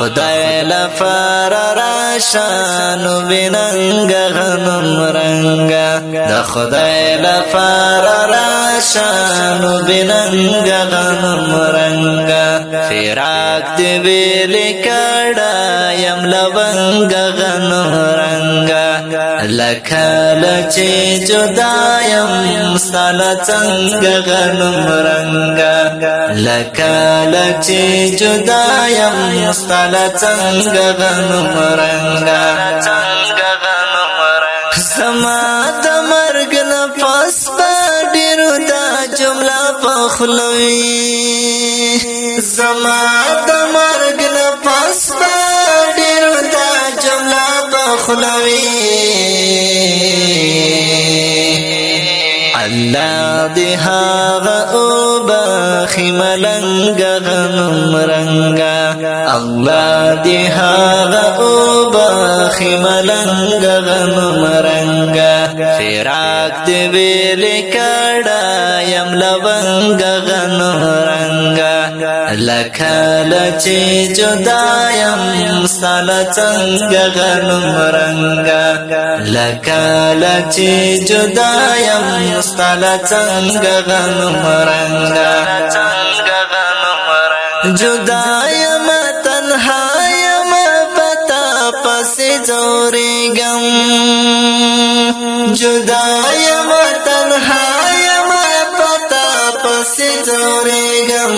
خدای لفار راشانو بننگ غنم رنگا د خدای لفار راشانو بننگ غنم رنگا فراق دی ویل کڑا یم لونگ غنم رنگا لکال چی جدایم ستال چنگ غنم رنگا لکال چی جدایم ستال چنگ غنم رنگا زما د مرگ نفس با ډیرو دا جمله پخلوي زما د مرگ نفس با ډیرو دا جمله پخلوي الله دی هاغه او بخی ملنگ غنم رنگا الله دی هاغه او بخی ملنگ غنم رنگا فراق دی ویل کڑا یم لونگ غنم رنگا لکال چی جدایم ستال چنگ غنم رنگا لکال چی جدایم ستال چنگ غنم رنگا جدایم تنهایم پتا پس زوریگم جدایم تنهایم پتا پس زوریگم